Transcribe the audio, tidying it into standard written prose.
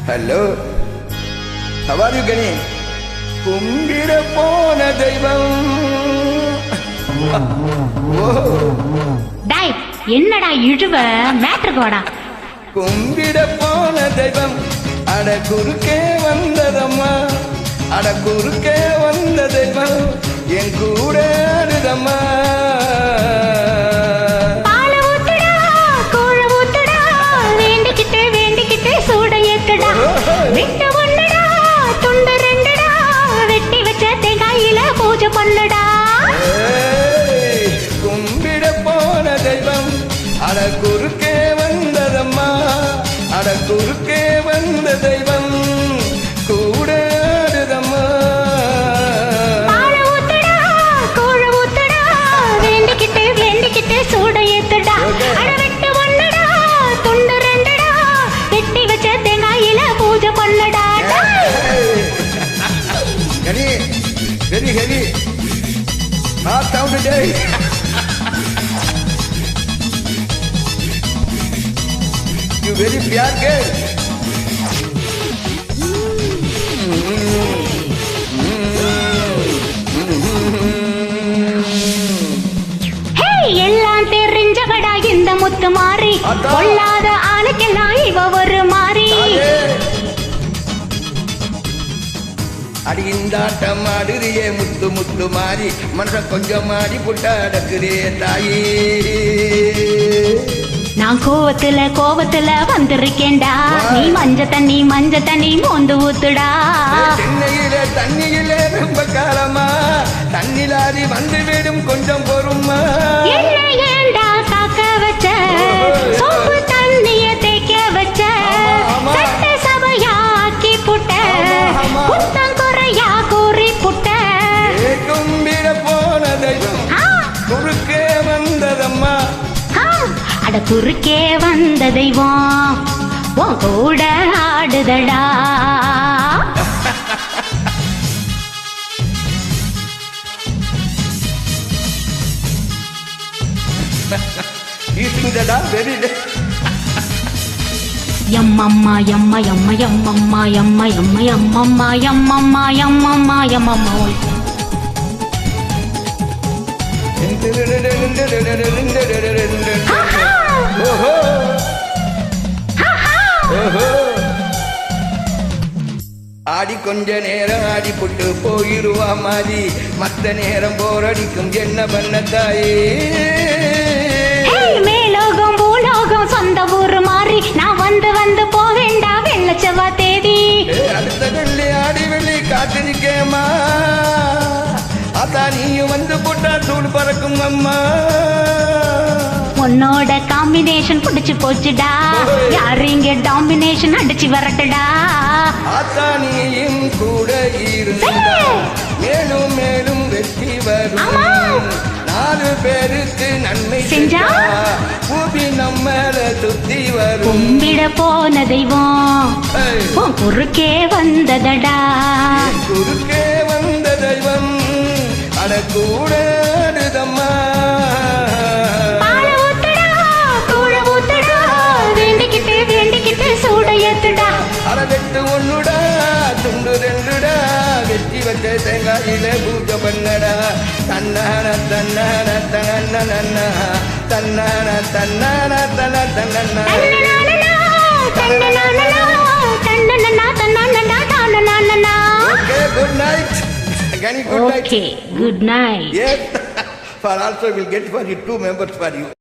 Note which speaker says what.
Speaker 1: Hello, how are you Gani? கும்பிட போன தெய்வம்.
Speaker 2: டேய், என்னடா இழுவ? மேட்ருக்கு வாடா.
Speaker 1: கும்பிட போன தெய்வம் அட குறுக்கே வந்ததம்மா, அட குறுக்கே வந்த தெய்வம் என் கூட ஆடுதம்மா.
Speaker 2: விட்டு ஒண்ணுடா, துண்டு ரெண்டுடா, வெட்டி வச்ச தேங்காயில பூஜை பண்ணுடா.
Speaker 1: கும்பிட போன தெய்வம் அட குறுக்கே வந்ததம்மா, அட குறுக்கே வந்த தெய்வம் கூட ஆடுதம்மா.
Speaker 2: வேண்டிக்கிட்டு வேண்டிக்கிட்டு சூட ஏத்துடா. அட வெட்டு ஒண்ணுடா, துண்டு ரெண்டுடா, வெட்டி வச்ச தேங்காயில பூஜை பண்ணுடா.
Speaker 1: Gani, very heavy. Not down today. You very bad girl.
Speaker 2: எல்லாம் தெரிஞ்சவடா இந்த முத்து மாறி, கொள்ளாத ஆளுக்கெல்லாம் இவ ஒரு மாறி.
Speaker 1: அடி இந்தாட்டம் ஆடுறியே முத்து முத்து மாறி, மனச கொஞ்சம் மாறி புட்டா அடக்குறே தாயே.
Speaker 2: நான் கோவத்துல வந்திருக்கேன்டா, நீ மஞ்ச தண்ணி மோந்து ஊத்துடா.
Speaker 1: தண்ணியில ரொம்ப காலமா தண்ணிலாரி வந்து விடும் கொஞ்சம் பொறுமா.
Speaker 2: ஏண்டா காக்க வச்ச சோப்பு தண்ணிய தேக்க வச்ச, சட்ட சபையாக்கி புட்ட, குத்தம் குறையா கூறி புட்ட.
Speaker 1: கும்பிட போன தெய்வம் குறுக்கே வந்ததம்மா,
Speaker 2: அட குறுக்கே வந்த தெய்வம் உன் கூட ஆடுதடா. எம்மம்மா எம்ம எம்ம எம்மம்மா எம்ம எம்ம எம்மம்மா எம்மம்மா எம்மம்மா எம்மம்மா.
Speaker 1: ஆடி கொஞ்ச நேரம் ஆடி புட்டு போயிருவா மாதிரி, மத்த நேரம் போரடிக்கும் என்ன பண்ண தாயே.
Speaker 2: மேலோகம் பூலோகம் சொந்த ஊரு மாறி, நான் வந்து போவேண்டா வெள்ளச்சவா தேடி.
Speaker 1: அடுத்த வெள்ளி ஆடி வெள்ளி காத்திருக்கேம்மா, அதான் நீயும் வந்து போட்டா தூள் பறக்கும் அம்மா.
Speaker 2: உன்னோட காம்பினேஷன் புடிச்சு போச்சுடா, யாரு இங்க டாமினேஷன் அடிச்சு வரட்டுடா.
Speaker 1: அத்தானியும் கூட இருந்தா மேலும் மேலும் வெற்றி வரும், நாலு பேருக்கு நன்மை செஞ்சா பூமி நம்மள சுத்தி வரும்.
Speaker 2: கும்பிட போன தெய்வம் குறுக்கே வந்ததடா,
Speaker 1: குறுக்கே வந்த தெய்வம் அட கூட ஆடுதம்மா. வெட்டு ஒண்ணுடா, துண்டு ரெண்டுடா, வெட்டி வச்ச தேங்காயில பூஜை பண்ணடா. தன்னான தன்னான தன்ன தன்னான தன்னான தன்ன தன்ன. Okay, good night. Gani, good night.
Speaker 2: Okay, good night.
Speaker 1: Yes, for also we'll get for you 2 members for you.